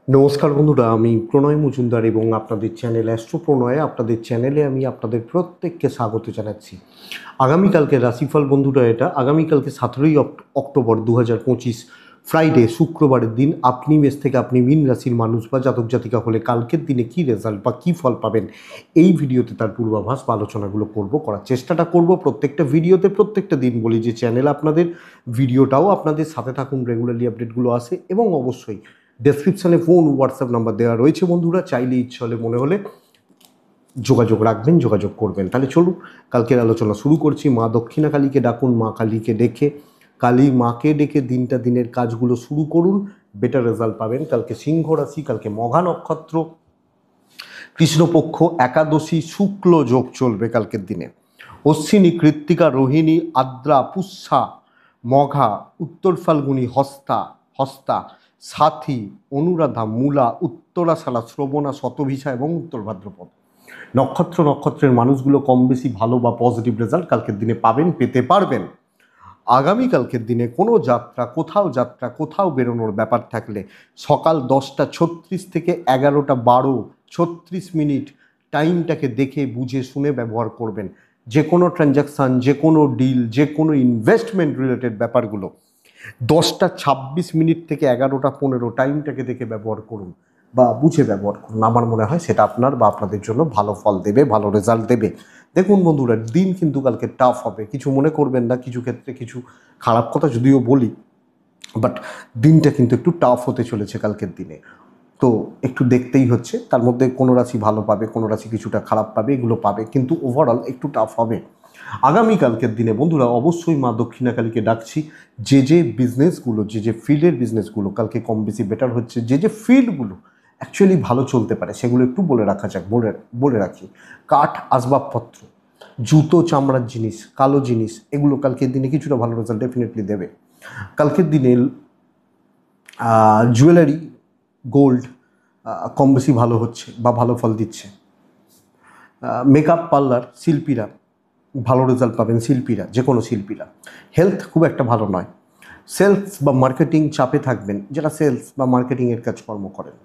নমস্কার বন্ধুরা, আমি প্রণয় মজুমদার এবং আপনাদের চ্যানেল অ্যাস্ট্রো প্রণয়ে আপনাদের চ্যানেলে আমি আপনাদের প্রত্যেককে স্বাগত জানাচ্ছি। আগামীকালকে রাশিফল বন্ধুরা, এটা আগামীকালকে 17ই অক্টোবর 2025 ফ্রাইডে, শুক্রবারের দিন আপনি মেষ থেকে আপনি মীন রাশির মানুষ বা জাতক জাতিকা হলে কালকের দিনে কী রেজাল্ট বা কী ফল পাবেন এই ভিডিওতে তার পূর্বাভাস বা আলোচনাগুলো করার চেষ্টাটা করব। প্রত্যেকটা ভিডিওতে প্রত্যেকটা দিন বলি যে চ্যানেল আপনাদের, ভিডিওটাও আপনাদের সাথে থাকুন, রেগুলারলি আপডেটগুলো আসে এবং অবশ্যই ডেসক্রিপশানে ফোন হোয়াটসঅ্যাপ নাম্বার দেওয়া রয়েছে বন্ধুরা, চাইলে ইচ্ছে হলে মনে হলে যোগাযোগ রাখবেন, যোগাযোগ করবেন। তাহলে চলুন কালকের আলোচনা শুরু করছি। মা দক্ষিণা কালীকে ডাকুন, মা কালীকে ডেকে, কালী মাকে ডেকে দিনের কাজগুলো শুরু করুন, বেটার রেজাল্ট পাবেন। কালকে সিংহ রাশি, কালকে মঘা নক্ষত্র, কৃষ্ণপক্ষ একাদশী, শুক্ল যোগ চলবে কালকের দিনে। অশ্বিনী, কৃত্তিকা, রোহিণী, আদ্রা, পুষ্যা, মঘা, উত্তর ফাল্গুনী, হস্তা, সাথী, অনুরাধা, মূলা, উত্তরাশালা, শ্রবণা, শতভিষা এবং উত্তর ভাদ্রপদ নক্ষত্রের মানুষগুলো কম বেশি ভালো বা পজিটিভ রেজাল্ট কালকের দিনে পাবেন, পেতে পারবেন। আগামীকালকের দিনে কোনো কোথাও বেরোনোর ব্যাপার থাকলে সকাল 10:36 থেকে 11:12:36 টাইমটাকে দেখে বুঝে শুনে ব্যবহার করবেন। যে কোনো ট্রানজ্যাকশান, যে কোনো ডিল, যে কোনো ইনভেস্টমেন্ট রিলেটেড ব্যাপারগুলো 10:26 থেকে 11:15 টাইমটাকে দেখে ব্যবহার করুন বা বুঝে ব্যবহার করুন। আমার মনে হয় সেটা আপনার বা আপনাদের জন্য ভালো ফল দেবে, ভালো রেজাল্ট দেবে। দেখুন বন্ধুরা, দিন কিন্তু কালকে টাফ হবে, কিছু মনে করবেন না। কিছু ক্ষেত্রে কিছু খারাপ কথা যদিও বলি, বাট দিনটা কিন্তু একটু টাফ হতে চলেছে কালকের দিনে। তো একটু দেখতেই হচ্ছে, তার মধ্যে কোনো রাশি ভালো পাবে, কোনো রাশি কিছুটা খারাপ পাবে, এগুলো পাবে, কিন্তু ওভারঅল একটু টাফ হবে। আগামীকালকের দিনে বন্ধুরা অবশ্যই মা দক্ষিণাকালীকে ডাকছি। যে বিজনেসগুলো, যে ফিল্ডের বিজনেসগুলো কালকে কম বেশি বেটার হচ্ছে, যে ফিল্ডগুলো অ্যাকচুয়ালি ভালো চলতে পারে সেগুলো একটু বলে রাখা যাক, বলে রাখি। কাঠ, আসবাবপত্র, জুতো, চামড়ার জিনিস, কালো জিনিস, এগুলো কালকের দিনে কিছুটা ভালো রেজাল্ট ডেফিনেটলি দেবে। কালকের দিনে জুয়েলারি, গোল্ড কম বেশি ভালো হচ্ছে বা ভালো ফল দিচ্ছে। মেকআপ পার্লার, শিল্পীরা ভালো রেজাল্ট পাবেন, শিল্পীরা, যে কোনো শিল্পীরা। হেলথ খুব একটা ভালো নয়। সেলস বা মার্কেটিং চাপে থাকবেন, যারা সেলস বা মার্কেটিংয়ের কাজকর্ম করেন।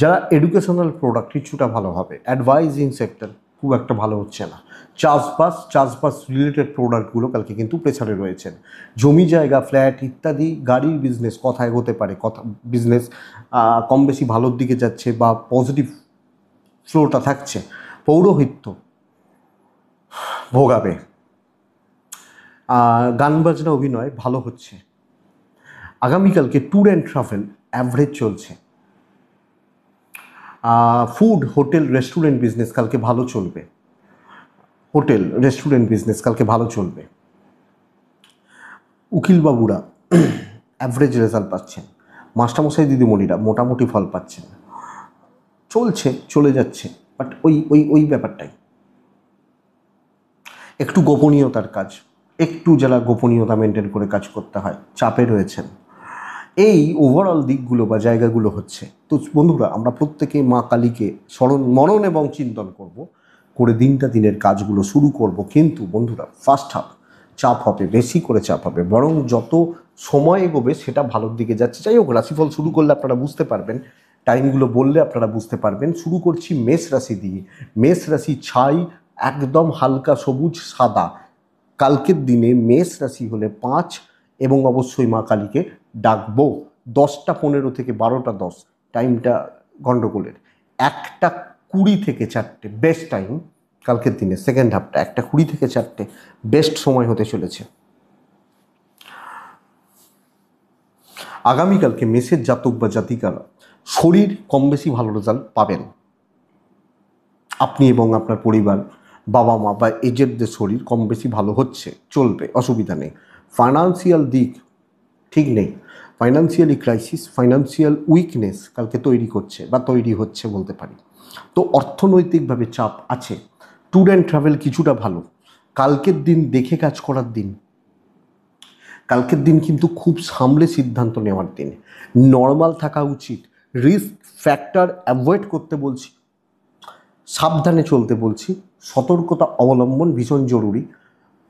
যারা এডুকেশনাল প্রোডাক্ট কিছুটা ভালো হবে। অ্যাডভাইজিং সেক্টর খুব একটা ভালো হচ্ছে না। চাষবাস রিলেটেড প্রোডাক্টগুলো কালকে কিন্তু প্রেসারে রয়েছেন। জমি জায়গা, ফ্ল্যাট ইত্যাদি, গাড়ির বিজনেস কথা এগোতে পারে, বিজনেস কম বেশি ভালোর দিকে যাচ্ছে বা পজিটিভ ফ্লোটা থাকছে। পৌরোহিত্য ভোগাবে। গান বাজনা, অভিনয় ভালো হচ্ছে। আগামীকালকে ট্যুর অ্যান্ড ট্রাভেল অ্যাভারেজ চলছে। ফুড, হোটেল, রেস্টুরেন্ট বিজনেস কালকে ভালো চলবে। হোটেল, রেস্টুরেন্ট বিজনেস কালকে ভালো চলবে। উকিলবাবুরা অ্যাভারেজ রেজাল্ট পাচ্ছেন। মাস্টারমশাই দিদিমণিরা মোটামুটি ফল পাচ্ছেন। চলে যাচ্ছে, বাট ওই ব্যাপারটাই একটু গোপনীয়তার কাজ, একটু যারা গোপনীয়তা মেনটেন করে কাজ করতে হয়, চাপে রয়েছেন। এই ওভারঅল দিকগুলো বা জায়গাগুলো হচ্ছে। তো বন্ধুরা, আমরা প্রত্যেকে মা কালীকে মনন এবং চিন্তন করে দিনের কাজগুলো শুরু করব। কিন্তু বন্ধুরা, ফার্স্ট হাফ চাপ হবে, বেশি করে চাপ হবে, বরং যত সময় এগোবে সেটা ভালোর দিকে যাচ্ছে। যাই হোক, রাশিফল শুরু করলে আপনারা বুঝতে পারবেন, টাইমগুলো বললে আপনারা বুঝতে পারবেন। শুরু করছি মেষ রাশি দিয়ে। মেষ রাশি ছাই, একদম হালকা সবুজ সাদা। কালকের দিনে মেষ রাশি হলে 5 এবং অবশ্যই মা কালীকে ডাকবো। 10:15 থেকে 12:10 টাইমটা গন্ডগোলের। 1:20 থেকে 4টে বেস্ট টাইম কালকের দিনে। সেকেন্ড হাফটা 1:20 থেকে 4টে বেস্ট সময় হতে চলেছে। আগামীকালকে মেষের জাতক বা জাতিকারা শরীর কম বেশি ভালো রেজাল্ট পাবেন। আপনি এবং আপনার পরিবার, বাবা মা বা এজেডদের শরীর কম বেশি ভালো হচ্ছে, চলবে, অসুবিধা নেই। ফাইন্যান্সিয়াল দিক ঠিক নেই। ফাইন্যান্সিয়ালি ক্রাইসিস, ফাইন্যান্সিয়াল উইকনেস কালকে তৈরি হচ্ছে বলতে পারি। তো অর্থনৈতিকভাবে চাপ আছে। ট্যুর অ্যান্ড ট্রাভেল কিছুটা ভালো। কালকের দিন দেখে কাজ করার দিন। কালকের দিন কিন্তু খুব সামলে সিদ্ধান্ত নেওয়ার দিন। নর্মাল থাকা উচিত। রিস্ক ফ্যাক্টর অ্যাভয়েড করতে বলছি, সাবধানে চলতে বলছি। সতর্কতা অবলম্বন ভীষণ জরুরি।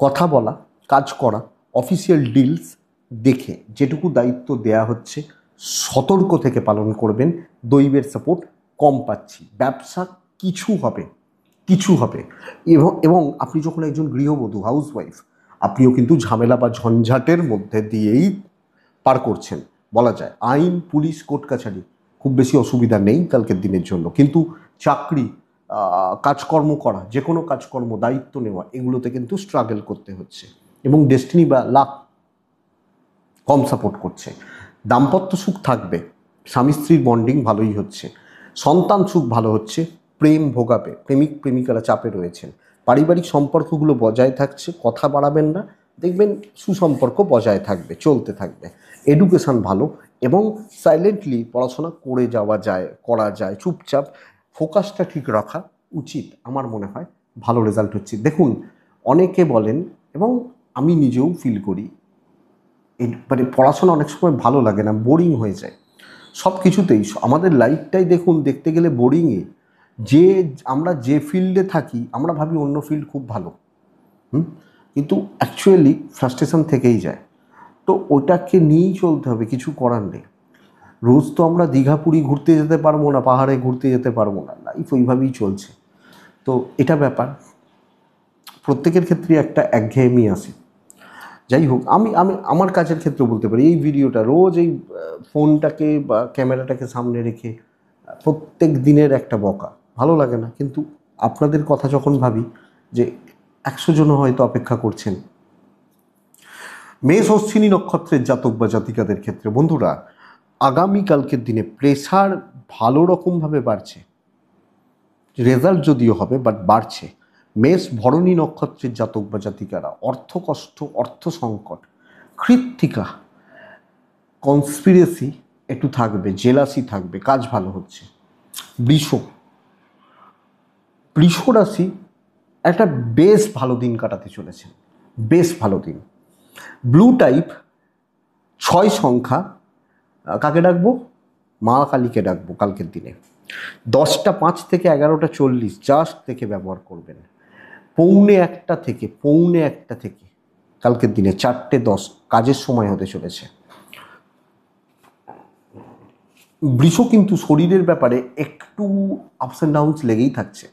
কথা বলা, কাজ করা, অফিসিয়াল ডিলস দেখে যেটুকু দায়িত্ব দেয়া হচ্ছে সতর্ক থেকে পালন করবেন। দৈবের সাপোর্ট কম পাচ্ছি, ব্যবসা কিছু হবে, কিছু হবে। এবং আপনি যখন একজন গৃহবধূ হাউসওয়াইফ, আপনিও কিন্তু ঝামেলা বা ঝঞ্ঝাটের মধ্যে দিয়েই পার করছেন বলা যায়। আইন, পুলিশ, কোর্ট কাছারি খুব বেশি অসুবিধা নেই কালকের দিনের জন্য, কিন্তু চাকরি, কাজকর্ম করা, যে কোনো কাজকর্ম, দায়িত্ব নেওয়া, এগুলোতে কিন্তু স্ট্রাগল করতে হচ্ছে। এবং ডেস্টিনি বা লাক কম সাপোর্ট করছে। দাম্পত্য সুখ থাকবে, স্বামী স্ত্রীর বন্ডিং ভালোই হচ্ছে, সন্তান সুখ ভালো হচ্ছে, প্রেম ভোগাবে, প্রেমিক প্রেমিকারা চাপে রয়েছেন, পারিবারিক সম্পর্কগুলো বজায় থাকছে, কথা বাড়াবেন না, দেখবেন সুসম্পর্ক বজায় থাকবে, চলতে থাকবে। এডুকেশান ভালো, এবং সাইলেন্টলি পড়াশোনা করা যায়, চুপচাপ ফোকাসটা ঠিক রাখা উচিত। আমার মনে হয় ভালো রেজাল্ট হচ্ছে। দেখুন, অনেকে বলেন, এবং আমি নিজেও ফিল করি, মানে পড়াশোনা অনেক সময় ভালো লাগে না, বোরিং হয়ে যায় সব কিছুতেই। আমাদের লাইফটাই দেখুন, দেখতে গেলে বোরিংয়ে। আমরা যে ফিল্ডে থাকি আমরা ভাবি অন্য ফিল্ড খুব ভালো, কিন্তু অ্যাকচুয়ালি ফ্রাস্ট্রেশন থেকেই যায়। তো ওটাকে নিয়েই চলতে হবে, কিছু করার নেই। রোজ তো আমরা দীঘা পুরী ঘুরতে যেতে পারবো না, পাহাড়ে ঘুরতে যেতে পারবো না, লাইফ ওইভাবেই চলছে। তো এটা ব্যাপার, প্রত্যেকের ক্ষেত্রে একটা একঘেয়েমি আসে। যাই হোক, আমি আমি আমার কাজের ক্ষেত্রে বলতে পারি, এই ভিডিওটা রোজ এই ফোনটাকে বা ক্যামেরাটাকে সামনে রেখে প্রত্যেক দিনের একটা বকা ভালো লাগে না, কিন্তু আপনাদের কথা যখন ভাবি যে 100 জন হয়তো অপেক্ষা করছেন। মেষ অশ্বিনী নক্ষত্রের জাতক বা জাতিকাদের ক্ষেত্রে বন্ধুরা, আগামীকালকের দিনে প্রেসার ভালো রকমভাবে বাড়ছে, রেজাল্ট যদিও হবে বাট বাড়ছে। মেষ ভরণী নক্ষত্রের জাতক বা জাতিকারা অর্থকষ্ট, অর্থ সংকট, কৃত্তিকা কনস্পিরেসি একটু থাকবে, জেলাসি থাকবে, কাজ ভালো হচ্ছে। বৃষ রাশি একটা বেশ ভালো দিন কাটাতে চলেছে, বেশ ভালো দিন। ব্লু টাইপ 6 সংখ্যা, কাকে ডাকবো? মা কালীকে ডাকবো কালকের দিনে। 10টা 5 থেকে 11টা 40 জাস্ট থেকে ব্যবহার করবেন। পৌনে একটা থেকে কালকের দিনে 4টে 10 কাজের সময় হতে চলেছে। বৃষ কিন্তু শরীরের ব্যাপারে একটু আপস অ্যান্ড ডাউনস লেগেই থাকছে,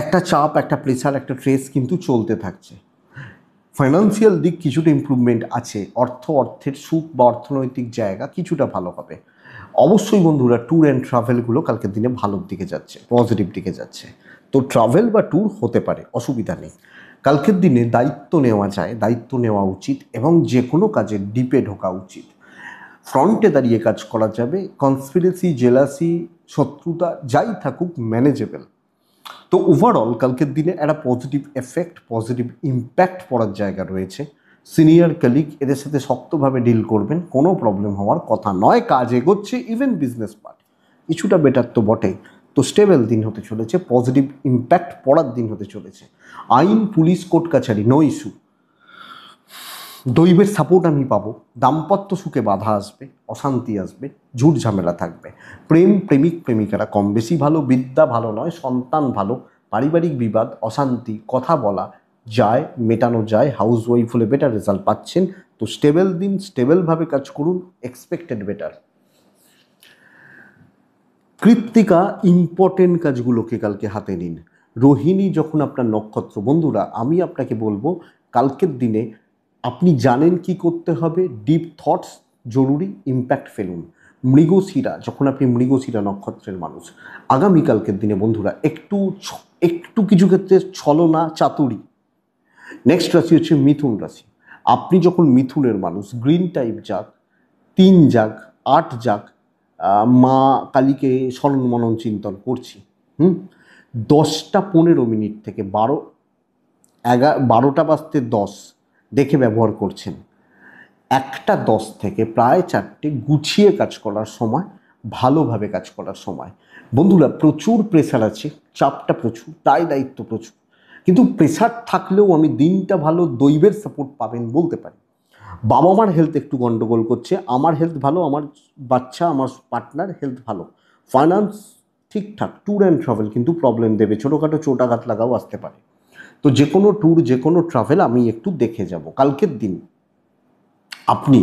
একটা চাপ, একটা প্রেসার, একটা স্ট্রেস কিন্তু চলতে থাকছে। ফাইন্যান্সিয়াল দিক কিছুটা ইমপ্রুভমেন্ট আছে, অর্থের সুখ বা অর্থনৈতিক জায়গা কিছুটা ভালো হবে। অবশ্যই বন্ধুরা, ট্যুর অ্যান্ড ট্রাভেলগুলো কালকের দিনে ভালোর দিকে যাচ্ছে, পজিটিভ দিকে যাচ্ছে। তো ট্রাভেল বা ট্যুর হতে পারে, অসুবিধা নেই। কালকের দিনে দায়িত্ব নেওয়া যায়, দায়িত্ব নেওয়া উচিত, এবং যে কোনো কাজে ডিপে ঢোকা উচিত। ফ্রন্টে দাঁড়িয়ে কাজ করা যাবে, কনস্পিরেসি, জেলাসি, শত্রুতা যাই থাকুক ম্যানেজেবল। তো ওভারঅল কালকের দিনে একটা পজিটিভ এফেক্ট, পজিটিভ ইম্প্যাক্ট পড়ার জায়গা রয়েছে। সিনিয়র কলিগ, এদের সাথে শক্তভাবে ডিল করবেন, কোনো প্রবলেম হওয়ার কথা নয়, কাজ এগোচ্ছে, ইভেন বিজনেস পার্ট কিছুটা বেটার তো বটেই। তো স্টেবল দিন হতে চলেছে, পজিটিভ ইম্প্যাক্ট পড়ার দিন হতে চলেছে। আইন, পুলিশ, কোর্ট কাছারি নো ইস্যু, দৈবের সাপোর্ট আমি পাবো, দাম্পত্য সুখে বাধা আসবে, অশান্তি আসবে, ঝুট ঝামেলা থাকবে। প্রেমিক প্রেমিকারা কম বেশি ভালো, বিদ্যা ভালো নয়, সন্তান ভালো, পারিবারিক বিবাদ, অশান্তি, কথা বলা যায়, মেটানো যায়, হাউস ওয়াইফ হলে বেটার রেজাল্ট পাচ্ছেন। তো স্টেবল দিন, স্টেবলভাবে কাজ করুন, এক্সপেক্টেড বেটার। কৃত্তিকা ইম্পর্টেন্ট কাজগুলোকে কালকে হাতে নিন। রোহিণী যখন আপনার নক্ষত্র, বন্ধুরা আমি আপনাকে বলবো কালকের দিনে আপনি জানেন কি করতে হবে, ডিপ থটস জরুরি, ইম্প্যাক্ট ফেলুন। মৃগশিরা, যখন আপনি মৃগশিরা নক্ষত্রের মানুষ, আগামীকালকের দিনে বন্ধুরা একটু কিছু ক্ষেত্রে ছলনা, চাতুরি। নেক্সট রাশি হচ্ছে মিথুন রাশি। আপনি যখন মিথুনের মানুষ, গ্রিন টাইপ যাক, 3 যাক, 8 যাক, মা কালীকে স্মরণ মনন চিন্তন করছি, 10টা 15 মিনিট থেকে 12টা বাজতে 10 দেখে ব্যবহার করছেন। 1টা 10 থেকে প্রায় 4টে গুছিয়ে কাজ করার সময়, ভালোভাবে কাজ করার সময়। বন্ধুরা প্রচুর প্রেশার আছে, চাপটা প্রচুর, দায় দায়িত্ব প্রচুর, কিন্তু প্রেশার থাকলেও আমি দিনটা ভালো, দৈবের সাপোর্ট পাবেন বলতে পারি। বাবা মার হেলথ একটু গন্ডগোল করছে, আমার হেলথ ভালো, আমার বাচ্চা, আমার পার্টনার হেলথ ভালো, ফাইন্যান্স ঠিকঠাক। ট্যুর অ্যান্ড ট্রাভেল কিন্তু প্রবলেম দেবে, ছোটোখাটো চোটাঘাত লাগাও আসতে পারে। তো যে কোনো ট্যুর, যে কোনো ট্রাভেল আমি একটু দেখে যাব। কালকের দিন আপনি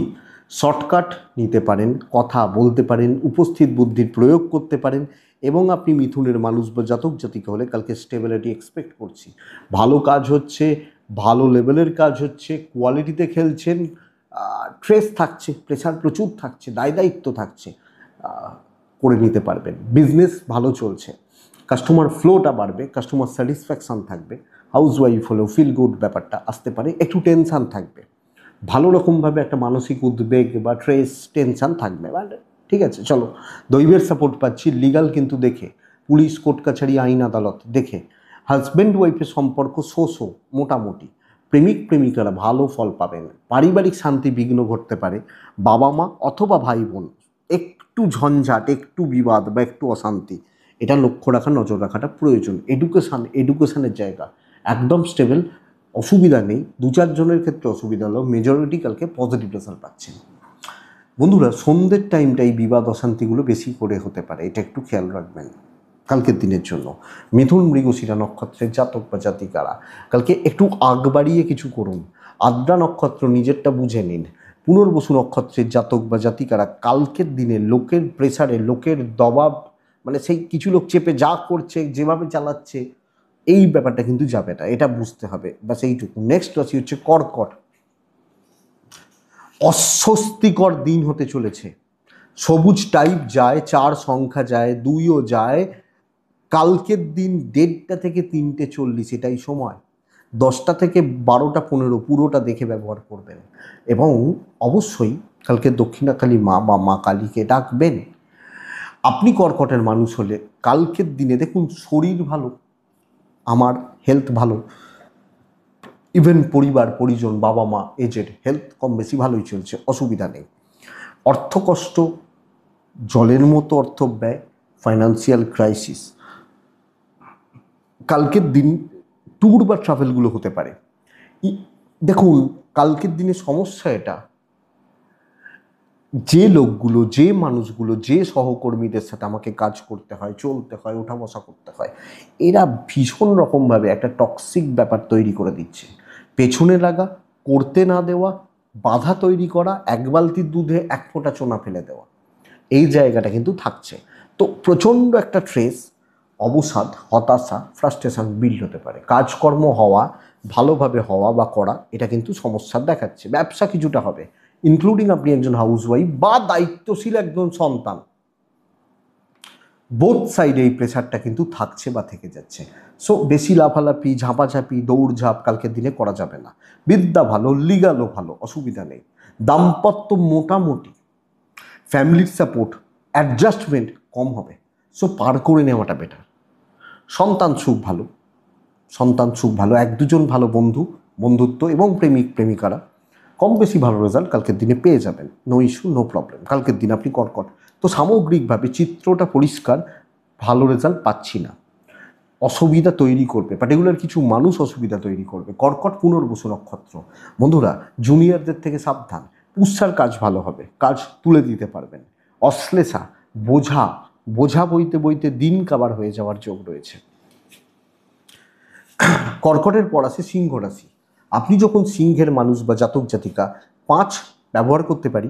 শর্টকাট নিতে পারেন, কথা বলতে পারেন, উপস্থিত বুদ্ধির প্রয়োগ করতে পারেন এবং আপনি মিথুনের মানুষ বা জাতক জাতিকা হলে কালকে স্টেবিলিটি এক্সপেক্ট করছি। ভালো কাজ হচ্ছে, ভালো লেভেলের কাজ হচ্ছে, কোয়ালিটিতে খেলছেন, স্ট্রেস থাকছে, প্রেশার প্রচুর থাকছে, দায়িত্ব থাকছে, করে নিতে পারবেন। বিজনেস ভালো চলছে, কাস্টমার ফ্লোটা বাড়বে, কাস্টমার স্যাটিসফ্যাকশান থাকবে। হাউসওয়াইফ হলেও ফিল গুড ব্যাপারটা আসতে পারে, একটু টেনশান থাকবে, ভালো রকমভাবে একটা মানসিক উদ্বেগ বা স্ট্রেস টেনশান থাকবে। ঠিক আছে, চলো দৈবের সাপোর্ট পাচ্ছি। লিগাল কিন্তু দেখে, পুলিশ কোর্ট কাছারি আইন আদালত দেখে, হাজব্যান্ড ওয়াইফের সম্পর্ক মোটামুটি, প্রেমিক প্রেমিকারা ভালো ফল পাবেন, পারিবারিক শান্তি বিঘ্ন ঘটতে পারে, বাবা মা অথবা ভাই বোন একটু ঝঞ্ঝাট, একটু বিবাদ বা একটু অশান্তি, এটা লক্ষ্য রাখা, নজর রাখাটা প্রয়োজন। এডুকেশনের জায়গা একদম স্টেবল, অসুবিধা নেই। 2-4 জনের ক্ষেত্রে অসুবিধা হলেও মেজরিটি কালকে পজিটিভ রেজাল্ট পাচ্ছেন। বন্ধুরা, সন্ধ্যের টাইমটাই বিবাদ অশান্তিগুলো বেশি করে হতে পারে, এটা একটু খেয়াল রাখবেন কালকের দিনের জন্য। মিথুন মৃগশিরা নক্ষত্রের জাতক বা জাতিকারা কালকে একটু আগ বাড়িয়ে কিছু করুন। আদ্রা নক্ষত্র নিজেরটা বুঝে নিন। পুনর্বসু নক্ষত্রের জাতক বা জাতিকারা কালকের দিনে লোকের প্রেসারে, লোকের দবাব, মানে সেই কিছু লোক চেপে যা করছে, যেভাবে চালাচ্ছে, এই ব্যাপারটা কিন্তু যাবে না, এটা বুঝতে হবে, ব্যাস এইটুকু। নেক্সট রাশি হচ্ছে কর্কট। অস্বস্তিকর দিন হতে চলেছে। সবুজ টাইপ যায়, 4 সংখ্যা যায়, 2ও যায়। কালকের দিন 1:30 থেকে 3:40 এটাই সময়। 10টা থেকে 12টা 15 পুরোটা দেখে ব্যবহার করবেন এবং অবশ্যই কালকে দক্ষিণাকালী মা বা মা কালীকে ডাকবেন। আপনি কর্কটের মানুষ হলে কালকের দিনে দেখুন, শরীর ভালো, আমার হেলথ ভালো, ইভেন পরিবার পরিজন, বাবা মা, এজেড, হেলথ কম বেশি ভালোই চলছে, অসুবিধা নেই। অর্থকষ্ট, জলের মতো অর্থ ব্যয়, ফাইন্যান্সিয়াল ক্রাইসিস। কালকের দিন ট্যুর বা ট্রাভেলগুলো হতে পারে। দেখুন, কালকের দিনে সমস্যা এটা, যে লোকগুলো, যে মানুষগুলো, যে সহকর্মীদের সাথে আমাকে কাজ করতে হয়, চলতে হয়, ওঠা বসা করতে হয়, এরা ভীষণ রকমভাবে একটা টক্সিক ব্যাপার তৈরি করে দিচ্ছে। পেছনে লাগা, করতে না দেওয়া, বাধা তৈরি করা, 1 বালতি দুধে 1 ফোঁটা চোনা ফেলে দেওয়া, এই জায়গাটা কিন্তু থাকছে। তো প্রচণ্ড একটা স্ট্রেস, অবসাদ, হতাশা, ফ্রাস্ট্রেশন বিল্ড হতে পারে। কাজকর্ম হওয়া, ভালোভাবে হওয়া বা করা, এটা কিন্তু সমস্যা দেখাচ্ছে। ব্যবসা কিছুটা হবে, ইনক্লুডিং আপনি একজন হাউসওয়াইফ বা দায়িত্বশীল একজন সন্তান, বোথ সাইডে এই প্রেশারটা কিন্তু থাকছে বা থেকে যাচ্ছে। সো বেশি লাফালাফি, ঝাঁপাঝাঁপি, দৌড়ঝাঁপ কালকের দিনে করা যাবে না। বিদ্যা ভালো, লিগালও ভালো, অসুবিধা নেই। দাম্পত্য মোটামুটি, ফ্যামিলির সাপোর্ট, অ্যাডজাস্টমেন্ট কম হবে, সো পার করে নেওয়াটা বেটার। সন্তান সুখ ভালো, 1-2 জন ভালো বন্ধুত্ব এবং প্রেমিক প্রেমিকারা কম বেশি ভালো রেজাল্ট কালকের দিনে পেয়ে যাবেন। No issue, no problem. কালকের দিন আপনি কর্কট, তো সামগ্রিকভাবে চিত্রটা পরিষ্কার, ভালো রেজাল্ট পাচ্ছি না। অসুবিধা তৈরি করবে, পার্টিকুলার কিছু মানুষ অসুবিধা তৈরি করবে। কর্কট পুনর্বসু নক্ষত্র। বন্ধুরা, জুনিয়রদের থেকে সাবধান। পুষ্যার কাজ ভালো হবে, কাজ তুলে দিতে পারবেন। অশ্লেষা, বোঝা বইতে বইতে দিন কাবার হয়ে যাওয়ার যোগ রয়েছে। কর্কটের পর আসে সিংহ রাশি। আপনি যখন সিংহের মানুষ বা জাতক জাতিকা, 5 ব্যবহার করতে পারি।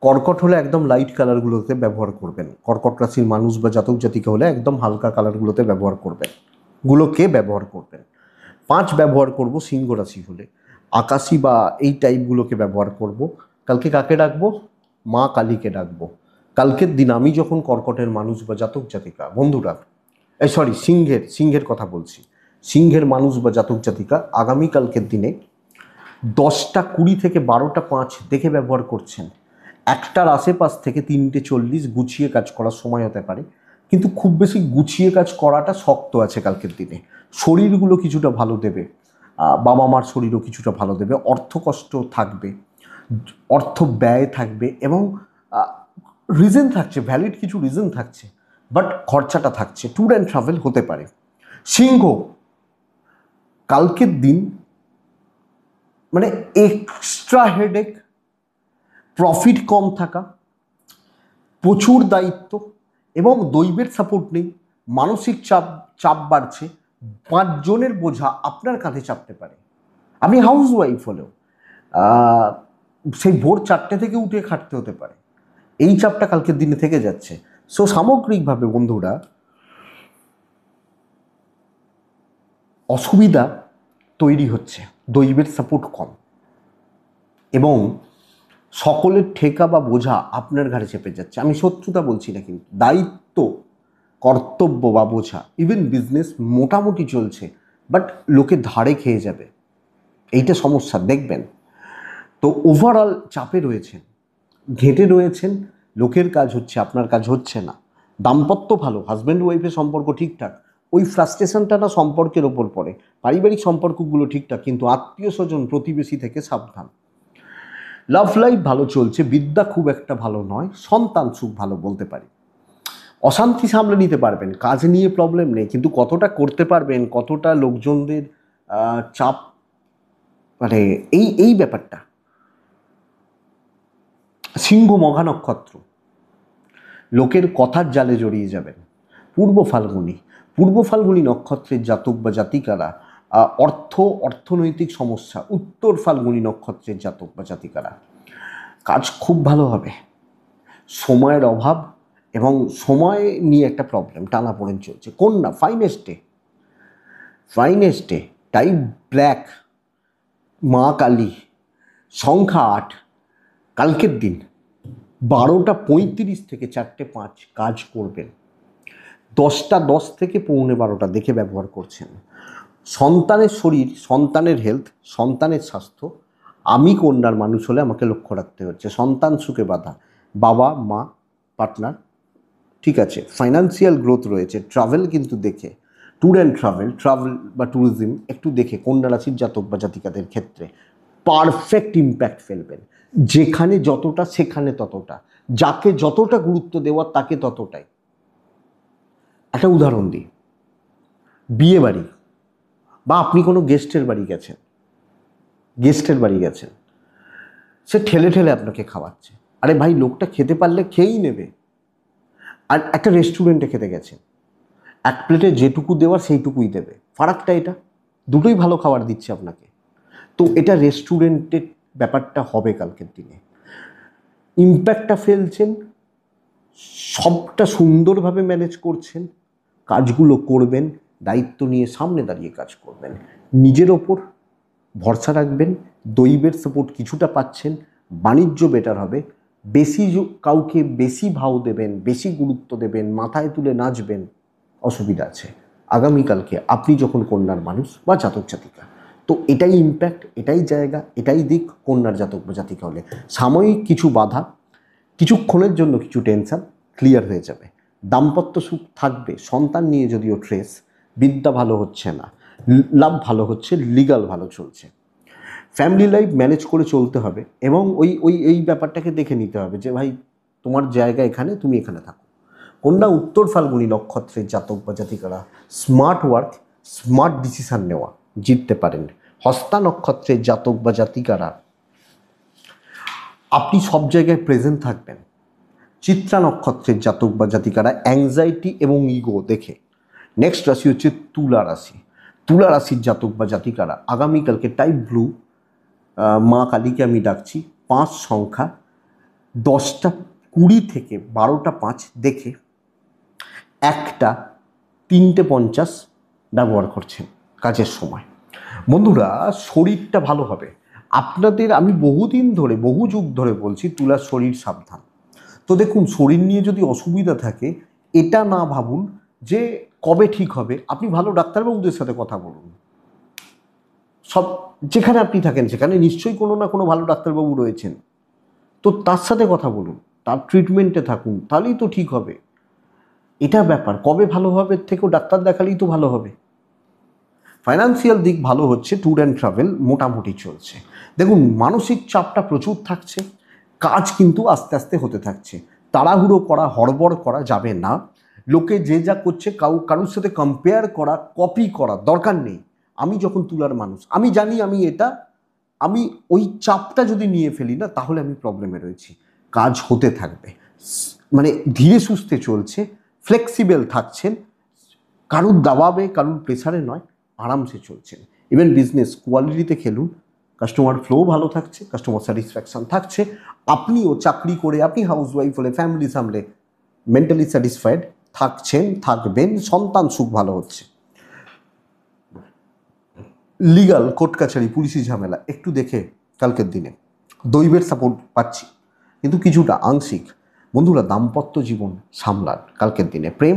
কর্কট হলে একদম লাইট কালারগুলোতে ব্যবহার করবেন। কর্কট রাশির মানুষ বা জাতক জাতিকা হলে একদম হালকা কালারগুলোতে ব্যবহার করবেন, 5 ব্যবহার করব সিংহ রাশি হলে। আকাশি বা এই টাইপগুলোকে ব্যবহার করব। কালকে কাকে ডাকবো? মা কালীকে ডাকবো। কালকের দিন আমি যখন কর্কটের মানুষ বা জাতক জাতিকা, বন্ধুরা, সিংহের কথা বলছি, সিংহের মানুষ বা জাতক জাতিকা আগামীকালকের দিনে 10টা 20 থেকে 12টা 5 দেখে ব্যবহার করছেন। 1টার আশেপাশ থেকে 3:40 গুছিয়ে কাজ করার সময় হতে পারে, কিন্তু খুব বেশি গুছিয়ে কাজ করাটা শক্ত আছে কালকের দিনে। শরীরগুলো কিছুটা ভালো দেবে, বাবা মার শরীরও কিছুটা ভালো দেবে, অর্থকষ্ট থাকবে, অর্থ ব্যয় থাকবে এবং রিজন থাকছে, ভ্যালিড কিছু রিজন থাকছে, বাট খরচাটা থাকছে। ট্যুর অ্যান্ড ট্রাভেল হতে পারে। সিংহ, কালকের দিন মানে এক্সট্রা হেডেক, প্রফিট কম থাকা, প্রচুর দায়িত্ব এবং দৈবের সাপোর্ট নেই, মানসিক চাপ চাপ বাড়ছে, 5 জনের বোঝা আপনার কাঁধে চাপতে পারে। আপনি হাউস ওয়াইফ হলেও সেই ভোর 4টে থেকে উঠে খাটতে হতে পারে, এই চাপটা কালকের দিনে থেকে যাচ্ছে। সো সামগ্রিকভাবে বন্ধুরা অসুবিধা তৈরি হচ্ছে, দৈবের সাপোর্ট কম, এবং সকলের ঠেকা বা বোঝা আপনার ঘাড়ে চেপে যাচ্ছে। আমি শত্রুতা বলছি না, কিন্তু দায়িত্ব, কর্তব্য বা বোঝা, ইভেন বিজনেস মোটামুটি চলছে, বাট লোকে ধারে খেয়ে যাবে, এইটা সমস্যা দেখবেন। তো ওভারঅল চাপে রয়েছেন, ঘেঁটে রয়েছেন, লোকের কাজ হচ্ছে, আপনার কাজ হচ্ছে না। দাম্পত্য ভালো, হাজব্যান্ড ওয়াইফের সম্পর্ক ঠিকঠাক, ওই ফ্রাস্ট্রেশনটা না সম্পর্কের ওপর পড়ে। পারিবারিক সম্পর্কগুলো ঠিকঠাক, কিন্তু আত্মীয় স্বজন প্রতিবেশী থেকে সাবধান। লাভ লাইফ ভালো চলছে, বিদ্যা খুব একটা ভালো নয়, সন্তান সুখ ভালো বলতে পারি। অশান্তি সামলে নিতে পারবেন, কাজ নিয়ে প্রবলেম নেই, কিন্তু কতটা করতে পারবেন, কতটা লোকজনদের চাপ, মানে এই ব্যাপারটা। সিংহ মঘা নক্ষত্র, লোকের কথার জালে জড়িয়ে যাবেন। পূর্ব ফাল্গুনী নক্ষত্রের জাতক বা জাতিকারা অর্থনৈতিক সমস্যা। উত্তর ফাল্গুনী নক্ষত্রের জাতক বা জাতিকারা কাজ খুব ভালো হবে, সময়ের অভাব এবং সময় নিয়ে একটা প্রবলেম, টানাপোড়েন চলছে। কন্যা ফাইনেস্ট ডে, টাইপ ব্ল্যাক, মা কালী, সংখ্যা 8, কালকের দিন 12:35 থেকে 4:05 কাজ করবেন, 10:10 থেকে 11:15 দেখে ব্যবহার করছেন। সন্তানের শরীর, সন্তানের হেলথ, সন্তানের স্বাস্থ্য, আমি কন্যার মানুষ হলে আমাকে লক্ষ্য রাখতে হচ্ছে। সন্তান সুখে বাধা, বাবা মা পার্টনার ঠিক আছে, ফাইন্যান্সিয়াল গ্রোথ রয়েছে, ট্রাভেল কিন্তু দেখে, ট্যুর অ্যান্ড ট্রাভেল বা ট্যুরিজম একটু দেখে কন্যা রাশির জাতক বা জাতিকাদের ক্ষেত্রে পারফেক্ট ইম্প্যাক্ট ফেলবেন। যেখানে যতটা সেখানে ততটা, যাকে যতটা গুরুত্ব দেওয়ার তাকে ততটাই। একটা উদাহরণ দিই, বিয়ে বাড়ি বা আপনি কোনো গেস্টের বাড়ি গেছেন, সে ঠেলে ঠেলে আপনাকে খাওয়াচ্ছে। আরে ভাই, লোকটা খেতে পারলে খেয়েই নেবে। আর একটা রেস্টুরেন্টে খেতে গেছেন, এক প্লেটে যেটুকু দেওয়ার সেইটুকুই দেবে, ফারাকটা এটা, দুটোই ভালো খাবার দিচ্ছে আপনাকে। তো এটা রেস্টুরেন্টের ব্যাপারটা হবে কালকের দিনে। ইম্প্যাক্টটা ফেলছেন, সবটা সুন্দরভাবে ম্যানেজ করছেন, কাজগুলো করবেন, দায়িত্ব নিয়ে সামনে দাঁড়িয়ে কাজ করবেন, নিজের ওপর ভরসা রাখবেন, দৈবের সাপোর্ট কিছুটা পাচ্ছেন, বাণিজ্য বেটার হবে, কাউকে বেশি ভাও দেবেন, বেশি গুরুত্ব দেবেন, মাথায় তুলে নাচবেন, অসুবিধা আছে। আগামীকালকে আপনি যখন কন্যার মানুষ বা জাতক জাতিকা, তো এটাই ইম্প্যাক্ট, এটাই জায়গা, এটাই দিক কন্যার জাতক বা জাতিকা হলে। সাময়িক কিছু বাধা, কিছুক্ষণের জন্য কিছু টেনশন ক্লিয়ার হয়ে যাবে, দাম্পত্য সুখ থাকবে, সন্তান নিয়ে যদিও ট্রেস, বিদ্যা ভালো হচ্ছে না, লাভ ভালো হচ্ছে, লিগাল ভালো চলছে। ফ্যামিলি লাইফ ম্যানেজ করে চলতে হবে, এবং এই ব্যাপারটাকে দেখে নিতে হবে যে ভাই তোমার জায়গা এখানে, তুমি এখানে থাকো। কন্যা উত্তর ফাল্গুনী নক্ষত্রের জাতক বা জাতিকারা স্মার্ট ওয়ার্ক, স্মার্ট ডিসিশন নেওয়া, জিততে পারেন। হস্তা নক্ষত্রের জাতক বা জাতিকারা আপনি সব জায়গায় প্রেজেন্ট থাকবেন। চিত্রা নক্ষত্রের জাতক বা জাতিকারা অ্যাংজাইটি এবং ইগো দেখে। নেক্সট রাশি হচ্ছে তুলা রাশি। তুলা রাশির জাতক বা জাতিকারা আগামীকালকে টাইপ ব্লু, মা কালীকে আমি ডাকছি, 5 সংখ্যা, 10:20 থেকে 12:05 দেখে 3:50 ব্যবহার করছেন কাজের সময়। বন্ধুরা, শরীরটা ভালো হবে আপনাদের। আমি বহু যুগ ধরে বলছি তুলার শরীর সাবধান। তো দেখুন, শরীর নিয়ে যদি অসুবিধা থাকে, এটা না ভাবুন যে কবে ঠিক হবে। আপনি ভালো ডাক্তারবাবুদের সাথে কথা বলুন, সব যেখানে আপনি থাকেন সেখানে নিশ্চয়ই কোনো না কোনো ভালো ডাক্তারবাবু রয়েছেন, তো তার সাথে কথা বলুন, তার ট্রিটমেন্টে থাকুন, তাহলেই তো ঠিক হবে। এটা ব্যাপার, কবে ভালো হবে থেকেও ডাক্তার দেখালেই তো ভালো হবে। ফাইন্যান্সিয়াল দিক ভালো হচ্ছে, ট্যুর অ্যান্ড ট্রাভেল মোটামুটি চলছে। দেখুন, মানসিক চাপটা প্রচুর থাকছে, কাজ কিন্তু আস্তে আস্তে হতে থাকছে। তাড়াহুড়ো করা, হড়বড় করা যাবে না। লোকে যে যা করছে কারোর সাথে কম্পেয়ার করা, কপি করা দরকার নেই। আমি যখন তুলার মানুষ, আমি জানি আমি ওই চাপটা যদি নিয়ে ফেলি না, তাহলে আমি প্রবলেমে রয়েছি। কাজ হতে থাকবে, মানে ধীরে সুস্থে চলছে, ফ্লেক্সিবল থাকছেন, কারুর দাবাবে কারুর প্রেসারে নয়, আরামসে চলছেন। ইভেন বিজনেস কোয়ালিটিতে খেলুন, কাস্টমার ফ্লো ভালো থাকছে, কাস্টমার স্যাটিসফ্যাকশন থাকছে। আপনিও চাকরি করে, আপনি হাউসওয়াইফ হলে, ফ্যামিলি সামলে মেন্টালি স্যাটিসফাইড থাকছেন, থাকবেন, সন্তান সুখ ভালো হচ্ছে। লিগাল কোর্ট কাছারি পুলিশি ঝামেলা একটু দেখে কালকের দিনে দৈবের সাপোর্ট পাচ্ছি, কিন্তু কিছুটা আংশিক। বন্ধুরা, দাম্পত্য জীবন সামলান কালকের দিনে। প্রেম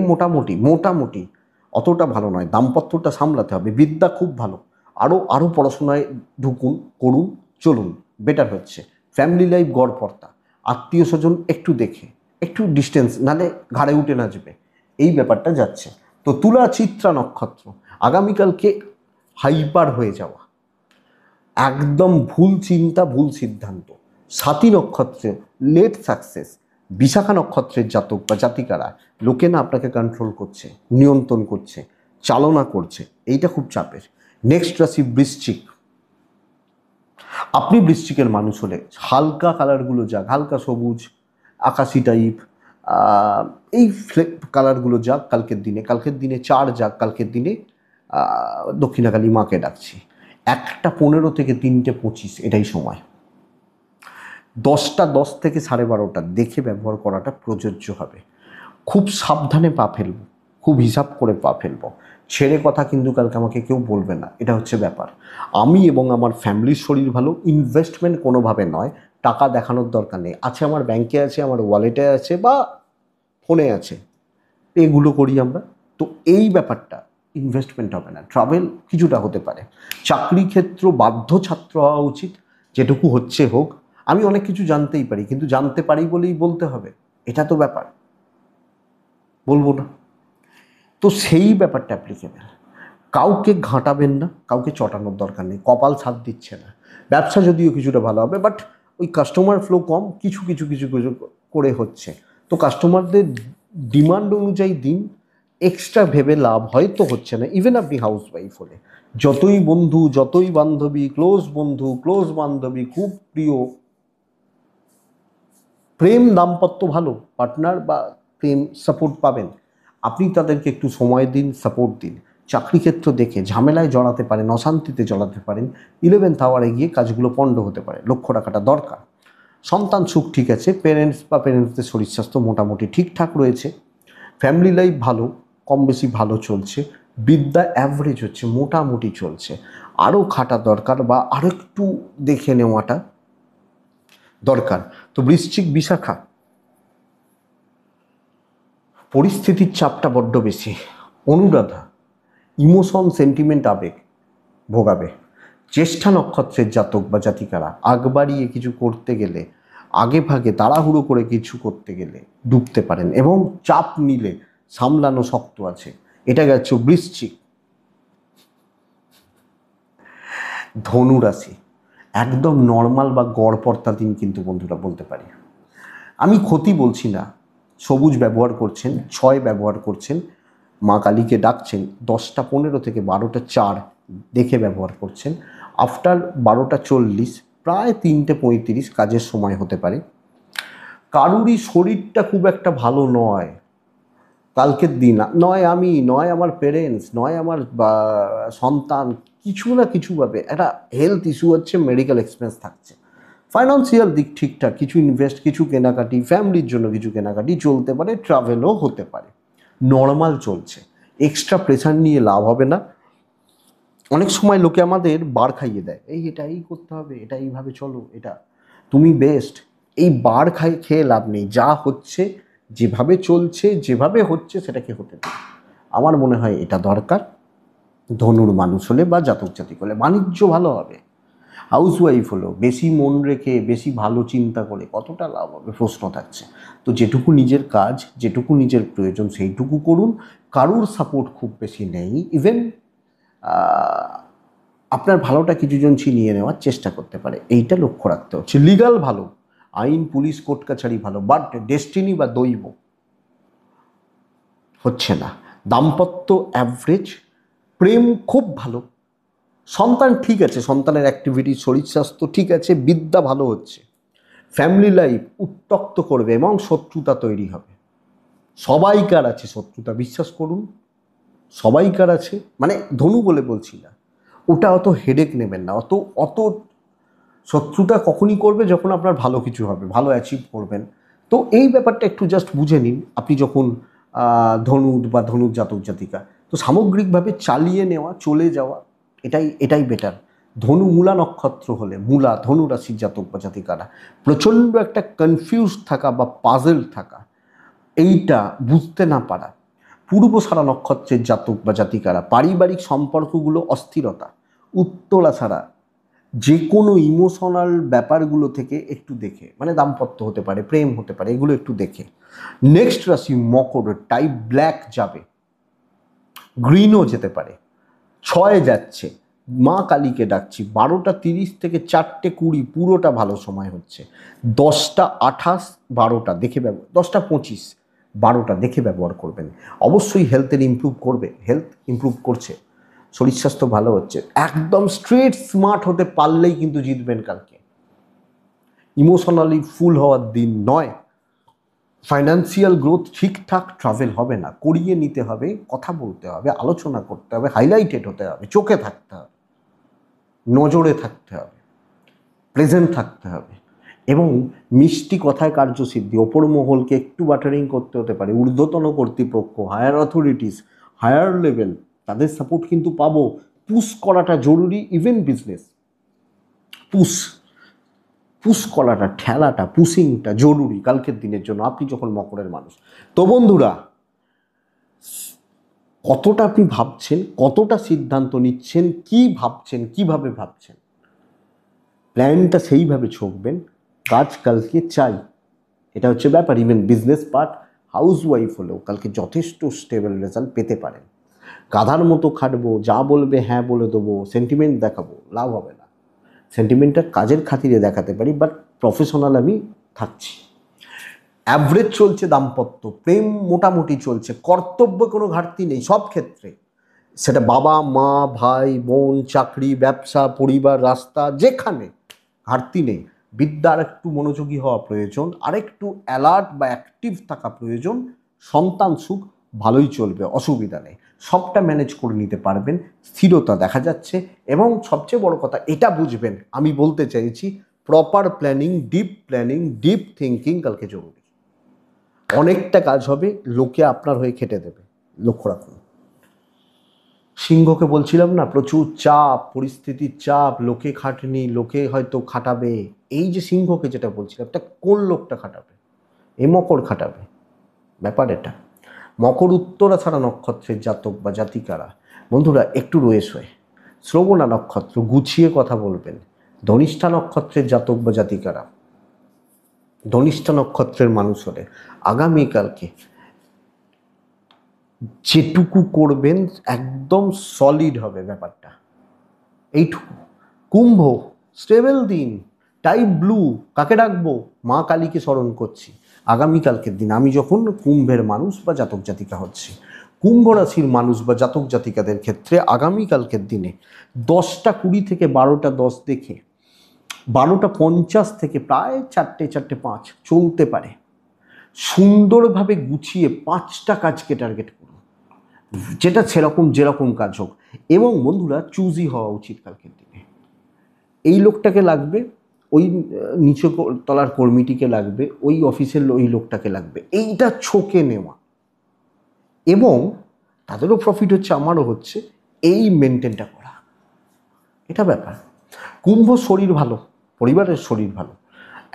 মোটামুটি অতটা ভালো নয়, দাম্পত্যটা সামলাতে হবে। বিদ্যা খুব ভালো, আরও পড়াশোনায় ঢুকুন, করুন, চলুন, বেটার হচ্ছে। ফ্যামিলি লাইফ গড়পড়তা, আত্মীয় স্বজন একটু দেখে, একটু ডিস্টেন্স, নালে ঘাড়ে উঠে নাচবে, এই ব্যাপারটা যাচ্ছে। তো তুলা চিত্রা নক্ষত্র, আগামীকালকে হাইপার হয়ে যাওয়া, একদম ভুল চিন্তা, ভুল সিদ্ধান্ত। সাতী নক্ষত্রে লেট সাকসেস। বিশাখা নক্ষত্রের জাতক বা জাতিকারা, লোকে না আপনাকে কন্ট্রোল করছে, নিয়ন্ত্রণ করছে, চালনা করছে, এইটা খুব চাপের। নেক্সট রাশি বৃশ্চিক। আপনি বৃশ্চিকের মানুষ হলে হালকা কালারগুলো যাক, হালকা সবুজ, আকাশি টাইপ, এই কালারগুলো যাক কালকের দিনে 4 যাক কালকের দিনে। দক্ষিণাকালী মাকে ডাকছি। 1টা15 থেকে 3টে25 এটাই সময়। 10টা10 থেকে 12:30 দেখে ব্যবহার করাটা প্রযোজ্য হবে। খুব সাবধানে পা ফেলবো, খুব হিসাব করে পা ফেলবো। ছেড়ে কথা কিন্তু কালকে আমাকে কেউ বলবে না, এটা হচ্ছে ব্যাপার। আমি এবং আমার ফ্যামিলির শরীর ভালো, ইনভেস্টমেন্ট কোনোভাবে নয়, টাকা দেখানোর দরকার নেই। আছে আমার ব্যাংকে, আছে আমার ওয়ালেটে, আছে বা ফোনে আছে, এগুলো করি আমরা। তো এই ব্যাপারটা ইনভেস্টমেন্ট হবে না, ট্রাভেল কিছুটা হতে পারে। চাকরি ক্ষেত্র বাধ্য ছাত্র হওয়া উচিত, যেটুকু হচ্ছে হোক। আমি অনেক কিছু জানতেই পারি, কিন্তু জানতে পারি বলেই বলতে হবে, এটা তো ব্যাপার, বলবো না। তো সেই ব্যাপারটা অ্যাপ্লিকেবল। কাউকে ঘাঁটাবেন না, কাউকে চটানোর দরকার নেই, কপাল সাথ দিচ্ছে না। ব্যবসা যদিও কিছুটা ভালো হবে, বাট ওই কাস্টমার ফ্লো কম, কিছু করে হচ্ছে। তো কাস্টমারদের ডিমান্ড অনুযায়ী দিন, এক্সট্রা ভেবে লাভ হয়তো হচ্ছে না। ইভেন আপনি হাউসওয়াইফ হলে, যতই বন্ধু, যতই বান্ধবী, ক্লোজ বন্ধু, ক্লোজ বান্ধবী, খুব প্রিয়, প্রেম দাম্পত্য ভালো, পার্টনার বা প্রেম সাপোর্ট পাবেন, আপনি তাদেরকে একটু সময় দিন, সাপোর্ট দিন। চাকরি ক্ষেত্র দেখে ঝামেলায় জড়াতে পারেন, অশান্তিতে জড়াতে পারেন, 11th আওয়ারে গিয়ে কাজগুলো পণ্ড হতে পারে, লক্ষ্য রাখাটা দরকার। সন্তান সুখ ঠিক আছে, প্যারেন্টসদের শরীর স্বাস্থ্য মোটামুটি ঠিকঠাক রয়েছে। ফ্যামিলি লাইফ ভালো, কম বেশি ভালো চলছে। বিদ্যা অ্যাভারেজ হচ্ছে, মোটামুটি চলছে। আরও খাটা দরকার বা আরও একটু দেখে নেওয়াটা দরকার। তো বৃশ্চিক বিশাখা, পরিস্থিতির চাপটা বড্ড বেশি। অনুরাধা, ইমোশন, সেন্টিমেন্ট, আবেগ ভোগাবে। জ্যেষ্ঠা নক্ষত্রের জাতক বা জাতিকারা আগ বাড়িয়ে কিছু করতে গেলে, আগে ভাগে তাড়াহুড়ো করে কিছু করতে গেলে ডুবতে পারেন, এবং চাপ নিলে সামলানো শক্ত আছে। এটা গেছে বৃশ্চিক। ধনু রাশি, একদম নর্মাল বা গড়পড়তা দিন কিন্তু বন্ধুরা বলতে পারি। আমি ক্ষতি বলছি না। সবুজ ব্যবহার করছেন, 6 ব্যবহার করছেন, মা কালীকে ডাকছেন, 10টা15 থেকে 12টা4 দেখে ব্যবহার করছেন। আফটার 12টা40 প্রায় 3টে35 কাজের সময় হতে পারে। কারুরই শরীরটা খুব একটা ভালো নয় কালকের দিন, নয় আমি, নয় আমার পেরেন্টস, নয় আমার সন্তান, কিছু না কিছুভাবে একটা হেলথ ইস্যু হচ্ছে, মেডিকেল এক্সপেন্স থাকছে। ফাইন্যান্সিয়াল দিক ঠিকঠাক, কিছু ইনভেস্ট, কিছু কেনাকাটি, ফ্যামিলির জন্য কিছু কেনাকাটি চলতে পারে, ট্রাভেলও হতে পারে। নর্মাল চলছে, এক্সট্রা প্রেশার নিয়ে লাভ হবে না। অনেক সময় লোকে আমাদের বার খাইয়ে দেয়, এটা এই করতে হবে, এটা এইভাবে চলো, এটা তুমি বেস্ট। এই বার খেয়ে লাভ নেই। যা হচ্ছে, যেভাবে চলছে, যেভাবে হচ্ছে সেটাকে হতে দেয়। আমার মনে হয় এটা দরকার। ধনুর মানুষ হলে বা জাতক জাতিক হলে বাণিজ্য ভালো হবে। হাউসওয়াইফ হলো বেশি মন রেখে, বেশি ভালো চিন্তা করে কতটা লাভ হবে প্রশ্ন থাকছে। তো যেটুকু নিজের কাজ, যেটুকু নিজের প্রয়োজন সেইটুকু করুন। কারুর সাপোর্ট খুব বেশি নেই। ইভেন আপনার ভালোটা কিছুজন ছিনিয়ে নেওয়ার চেষ্টা করতে পারে, এইটা লক্ষ্য রাখতে হচ্ছে। লিগাল ভালো, আইন, পুলিশ, কোর্ট কাছারি ভালো, বাট ডেস্টিনি বা দৈব হচ্ছে না। দাম্পত্য অ্যাভারেজ, প্রেম খুব ভালো, সন্তান ঠিক আছে, সন্তানের অ্যাক্টিভিটি, শরীর স্বাস্থ্য ঠিক আছে, বিদ্যা ভালো হচ্ছে। ফ্যামিলি লাইফ উত্তক্ত করবে এবং শত্রুতা তৈরি হবে। সবাইকার আছে শত্রুতা, বিশ্বাস করুন, সবাইকার আছে, মানে ধনু বলে বলছি না, ওটা অত হেডেক নেবেন না, অত অত শত্রুতা কখনই করবে যখন আপনার ভালো কিছু হবে, ভালো অ্যাচিভ করবেন। তো এই ব্যাপারটা একটু জাস্ট বুঝে নিন আপনি যখন ধনুর বা ধনুর জাতক জাতিকা। তো সামগ্রিকভাবে চালিয়ে নেওয়া, চলে যাওয়া, এটাই বেটার। ধনু মূলা নক্ষত্র হলে, মূলা ধনু রাশির জাতক বা জাতিকারা প্রচণ্ড একটা কনফিউজ থাকা বা পাজেল থাকা, এইটা বুঝতে না পারা। পূর্বসারা নক্ষত্রের জাতক বা জাতিকারা পারিবারিক সম্পর্কগুলো অস্থিরতা, উত্তরা ছাড়া যে কোনো ইমোশনাল ব্যাপারগুলো থেকে একটু দেখে, মানে দাম্পত্য হতে পারে, প্রেম হতে পারে, এগুলো একটু দেখে। নেক্সট রাশি মকর, টাইপ ব্ল্যাক যাবে, গ্রিনও যেতে পারে, 6 যাচ্ছে। মা কালীকে ডাকছি, 12টা 30 থেকে 4টে 20 পুরোটা ভালো সময় হচ্ছে। 10টা 28, 12টা দেখে ব্যবহার, 10টা 25, 12টা দেখে ব্যবহার করবেন। অবশ্যই হেলথের ইমপ্রুভ করবে, হেলথ ইমপ্রুভ করছে, শরীর স্বাস্থ্য ভালো হচ্ছে। একদম স্ট্রেট স্মার্ট হতে পারলেই কিন্তু জিতবেন কালকে। ইমোশনালি ফুল হওয়ার দিন নয়। ফাইন্যান্সিয়াল গ্রোথ ঠিকঠাক, ট্রাভেল হবে না, করিয়ে নিতে হবে, কথা বলতে হবে, আলোচনা করতে হবে, হাইলাইটেড হতে হবে, চোখে থাকতে হবে, নজরে থাকতে হবে, প্রেজেন্ট থাকতে হবে, এবং মিষ্টি কথায় কার্যসিদ্ধি। ওপর মহলকে একটু বাটারিং করতে হতে পারে, ঊর্ধ্বতন কর্তৃপক্ষ, হায়ার অথরিটিস, হায়ার লেভেল, তাদের সাপোর্ট কিন্তু পাবো। পুশ করাটা জরুরি, ইভেন বিজনেস পুশ পুশ করাটা, ঠেলাটা, পুশিংটা জরুরি কালকের দিনের জন্য, আপনি যখন মকরের মানুষ। তো বন্ধুরা, কতটা আপনি ভাবছেন, কতটা সিদ্ধান্ত নিচ্ছেন, কি ভাবছেন, কিভাবে ভাবছেন, প্ল্যানটা সেইভাবে ছকবেন। কাজ কালকে চাই, এটা হচ্ছে ব্যাপার। Even business part, house wife হলেও কালকে যথেষ্ট স্টেবল রেজাল্ট পেতে পারেন। গাধার মতো খাটবো, যা বলবে হ্যাঁ বলে দেবো, সেন্টিমেন্ট দেখাবো, লাভ হবে না। সেন্টিমেন্টটা কাজের খাতিরে দেখাতে পারি, বাট প্রফেশনাল আমি থাকছি। অ্যাভারেজ চলছে দাম্পত্য, প্রেম মোটামুটি চলছে, কর্তব্য কোনো ঘাটতি নেই সব ক্ষেত্রে। সেটা বাবা মা, ভাই বোন, চাকরি, ব্যবসা, পরিবার, রাস্তা, যেখানে ঘাটতি নেই। বিদ্যার একটু মনোযোগী হওয়া প্রয়োজন, আরেকটু অ্যালার্ট বা অ্যাক্টিভ থাকা প্রয়োজন। সন্তান সুখ ভালোই চলবে, অসুবিধা নেই, সবটা ম্যানেজ করে নিতে পারবেন। স্থিরতা দেখা যাচ্ছে, এবং সবচেয়ে বড় কথা এটা বুঝবেন, আমি বলতে চাইছি প্রপার প্ল্যানিং, ডিপ থিঙ্কিং কালকে জরুরি। অনেকটা কাজ হবে, লোকে আপনার হয়ে খেটে দেবে, লক্ষ্য রাখুন। সিংহকে বলছিলাম না, প্রচুর চাপ, পরিস্থিতির চাপ, লোকে খাটেনি, লোকে হয়তো খাটাবে। এই যে সিংহকে যেটা বলছিলাম, এটা কোন লোকটা খাটাবে? এই মকর খাটাবে, ব্যাপার এটা। মকর উত্তরা ছাড়া নক্ষত্রের জাতক বা জাতিকারা বন্ধুরা একটু রয়েছে। শ্রবণা নক্ষত্র, গুছিয়ে কথা বলবেন। ধনিষ্ঠা নক্ষত্রের জাতক বা জাতিকারা, ধনিষ্ঠা নক্ষত্রের মানুষ হলে আগামীকালকে যেটুকু করবেন একদম সলিড হবে ব্যাপারটা, এইটুকু। কুম্ভ, স্টেবল দিন, টাইপ ব্লু, কাকে ডাকবো? মা কালীকে স্মরণ করছি আগামীকালকের দিন। আমি যখন কুম্ভের মানুষ বা জাতক জাতিকা হচ্ছি, কুম্ভ রাশির মানুষ বা জাতক জাতিকাদের ক্ষেত্রে আগামীকালকের দিনে 10টা 20 থেকে 12টা 10 দেখে 12টা 50 থেকে প্রায় 4টে 5 চলতে পারে। সুন্দরভাবে গুছিয়ে 5টা কাজকে টার্গেট করুন, যেটা যেরকম কাজ হোক। এবং বন্ধুরা, চুজি হওয়া উচিত কালকের দিনে। এই লোকটাকে লাগবে, ওই নিচু তলার কর্মীটিকে লাগবে, ওই অফিসের ওই লোকটাকে লাগবে, এইটা ছকে নেওয়া, এবং তাদেরও প্রফিট হচ্ছে, আমারও হচ্ছে, এই মেনটেনটা করা, এটা ব্যাপার। কুম্ভ শরীর ভালো, পরিবারের শরীর ভালো,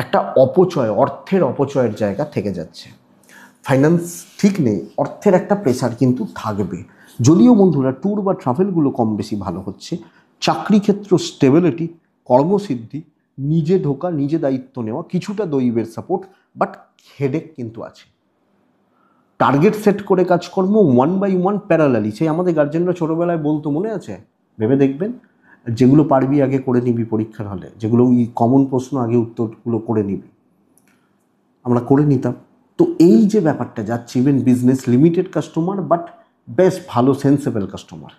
একটা অপচয়, অর্থের অপচয়ের জায়গা থেকে যাচ্ছে। ফাইন্যান্স ঠিক নেই, অর্থের একটা প্রেসার কিন্তু থাকবে। যদিও বন্ধুরা ট্যুর বা ট্রাভেলগুলো কম বেশি ভালো হচ্ছে। চাকরি ক্ষেত্র স্টেবিলিটি, কর্মসিদ্ধি, নিজে ঢোকা, নিজে দায়িত্ব নেওয়া, কিছুটা দৈবের সাপোর্ট, বাট হেডেক কিন্তু আছে। টার্গেট সেট করে কাজকর্ম 1 by 1 প্যারালালি, সেই আমাদের গার্জেনরা ছোটোবেলায় বলতো, মনে আছে? ভেবে দেখবেন, যেগুলো পারবি আগে করে নিবি পরীক্ষার হলে, যেগুলো ওই কমন প্রশ্ন আগে উত্তরগুলো করে নিবি, আমরা করে নিতাম। তো এই যে ব্যাপারটা যাচ্ছে, even business, limited customer but বেশ ভালো সেন্সেবল কাস্টমার,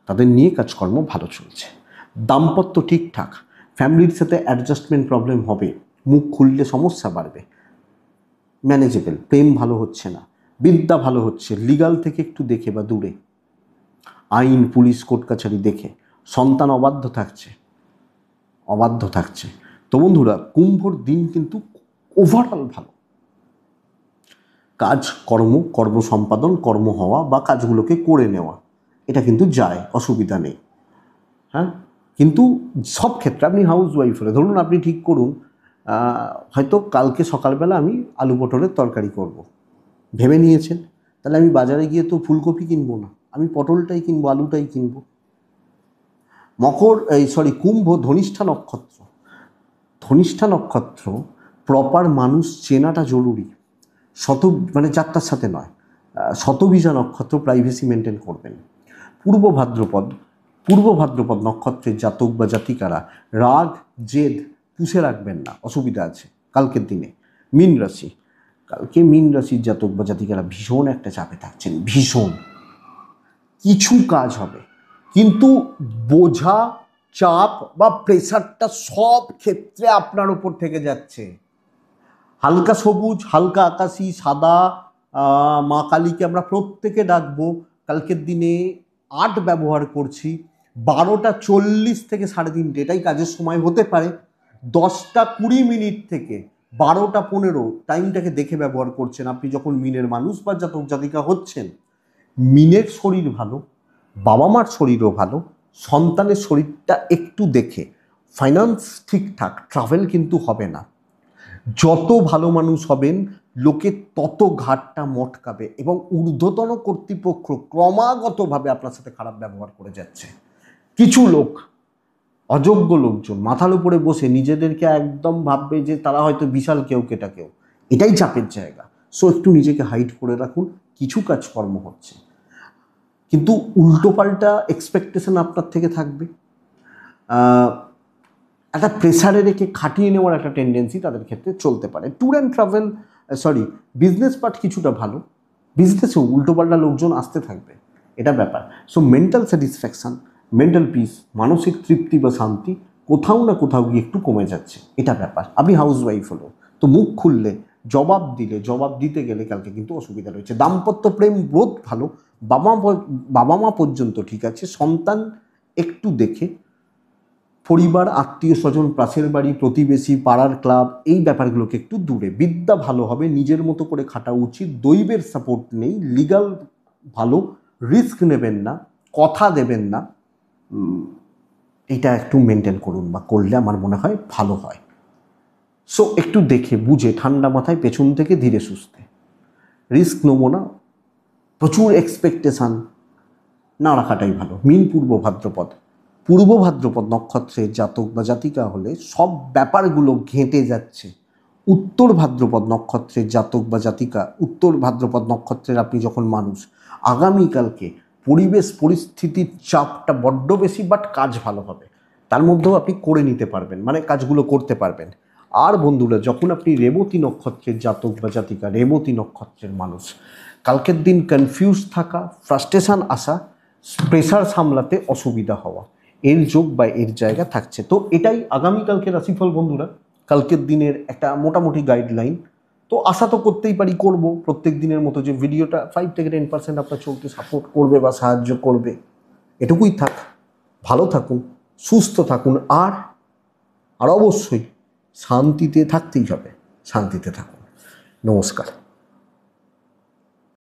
তাদের নিয়ে কাজকর্ম ভালো চলছে। দাম্পত্য ঠিকঠাক, ফ্যামিলির সাথে অ্যাডজাস্টমেন্ট প্রবলেম হবে, মুখ খুললে সমস্যা বাড়বে, ম্যানেজেবল। প্রেম ভালো হচ্ছে না, বিদ্যা ভালো হচ্ছে, লিগাল থেকে একটু দেখে বা দূরে, আইন, পুলিশ, কোর্ট কাছারি দেখে সন্তান অবাধ্য থাকছে। তো বন্ধুরা, কুম্ভর দিন কিন্তু ওভারঅল ভালো। কাজ, কর্ম সম্পাদন, কর্ম হওয়া বা কাজগুলোকে করে নেওয়া, এটা কিন্তু যায়, অসুবিধা নেই। হ্যাঁ, কিন্তু সব ক্ষেত্রে আপনি হাউস ওয়াইফ হলে, ধরুন আপনি ঠিক করুন হয়তো কালকে সকালবেলা আমি আলু পটলের তরকারি করব, ভেবে নিয়েছেন, তাহলে আমি বাজারে গিয়ে তো ফুলকপি কিনবো না, আমি পটলটাই কিনবো, আলুটাই কিনবো। কুম্ভ ধনিষ্ঠা নক্ষত্র। ধনিষ্ঠা নক্ষত্র প্রপার মানুষ চেনাটা জরুরি, যাত্রার সাথে নয়। শতবীজা নক্ষত্র, প্রাইভেসি মেনটেন করবেন। পূর্ব ভাদ্রপদ নক্ষত্রের জাতক বা জাতিকারা রাগ জেদ পুষে রাখবেন না, অসুবিধা আছে কালকের দিনে। মীন রাশির জাতক বা জাতিকারা ভীষণ একটা চাপে থাকছেন, ভীষণ কিছু কাজ হবে, কিন্তু বোঝা, চাপ বা প্রেশারটা সব ক্ষেত্রে আপনার উপর থেকে যাচ্ছে। হালকা সবুজ, হালকা আকাশি, সাদা, মা কালীকে আমরা প্রত্যেকে ডাকবো। কালকের দিনে 8 ব্যবহার করছি, 12:40 থেকে 3:30 এটাই কাজের সময় হতে পারে। 10:20 থেকে 12:15 টাইমটাকে দেখে ব্যবহার করছেন। আপনি যখন মিনের মানুষ বা জাতক জাতিকা হচ্ছেন, মিনের শরীর ভালো, বাবা মার শরীরও ভালো, সন্তানের শরীরটা একটু দেখে, ফাইন্যান্স ঠিকঠাক, ট্রাভেল কিন্তু হবে না। যত ভালো মানুষ হবেন, লোকে তত ঘাটটা মটকাবে এবং ঊর্ধ্বতন কর্তৃপক্ষ ক্রমাগতভাবে আপনার সাথে খারাপ ব্যবহার করে যাচ্ছে। কিছু লোক, অযোগ্য লোকজন মাথার উপরে বসে নিজেদেরকে একদম ভাববে যে তারা হয়তো বিশাল কেউ কেটা কেউ, এটাই চাপের জায়গা। সো একটু নিজেকে হাইড করে রাখুন, কিছু কাজকর্ম হচ্ছে, কিন্তু উল্টোপাল্টা এক্সপেকটেশন আপনার থেকে থাকবে। একটা প্রেসারে রেখে খাটিয়ে নেওয়ার একটা টেন্ডেন্সি তাদের ক্ষেত্রে চলতে পারে। Tour and travel, business part কিছুটা ভালো, বিজনেসেও উল্টোপাল্টা লোকজন আসতে থাকবে, এটা ব্যাপার। So mental satisfaction, mental peace, মানসিক তৃপ্তি বা শান্তি কোথাও না কোথাও গিয়ে একটু কমে যাচ্ছে, এটা ব্যাপার। আপনি হাউস ওয়াইফ হলো তো মুখ খুললে, জবাব দিতে গেলে কালকে কিন্তু অসুবিধা রয়েছে। দাম্পত্য প্রেম বোধ ভালো, বাবা মা পর্যন্ত ঠিক আছে, সন্তান একটু দেখে, পরিবার, আত্মীয় স্বজন, পাশের বাড়ি, প্রতিবেশী, পাড়ার ক্লাব, এই ব্যাপারগুলোকে একটু দূরে। বিদ্যা ভালো হবে, নিজের মতো করে খাটা উচিত, দৈবের সাপোর্ট নেই, লিগাল ভালো, রিস্ক নেবেন না, কথা দেবেন না, এটা একটু মেনটেন করুন বা করলে আমার মনে হয় ভালো হয়। সো একটু দেখে বুঝে ঠান্ডা মাথায় পেছন থেকে ধীরে সুস্থে, রিস্ক নেবো না, প্রচুর এক্সপেকটেশান না রাখাটাই ভালো। মীন পূর্ব ভাদ্রপদ নক্ষত্রের জাতক বা জাতিকা হলে সব ব্যাপারগুলো ঘেঁটে যাচ্ছে। উত্তর ভাদ্রপদ নক্ষত্রের জাতক বা জাতিকা, উত্তর ভাদ্রপদ নক্ষত্রের আপনি যখন মানুষ, আগামীকালকে পরিবেশ পরিস্থিতির চাপটা বড্ড বেশি, বাট কাজ ভালো হবে, তার মধ্যেও আপনি করে নিতে পারবেন, মানে কাজগুলো করতে পারবেন। আর বন্ধুরা, যখন আপনি রেবতী নক্ষত্রের জাতক বা জাতিকা, রেবতী নক্ষত্রের মানুষ, কালকের দিন কনফিউজ থাকা, ফ্রাস্ট্রেশন আসা, প্রেশার সামলাতে অসুবিধা হওয়া, এর যোগ বা এর জায়গা থাকছে। তো এটাই আগামীকালকে রাশিফল বন্ধুরা, কালকের দিনের একটা মোটামুটি গাইডলাইন। তো আশা তো করতেই পারি, করব প্রত্যেক দিনের মতো যে ভিডিওটা 5 থেকে 10% আপনার চলতে সাপোর্ট করবে বা সাহায্য করবে। এটুকুই থাক, ভালো থাকুন, সুস্থ থাকুন, আর অবশ্যই শান্তিতে থাকতেই হবে, শান্তিতে থাকুন। নমস্কার।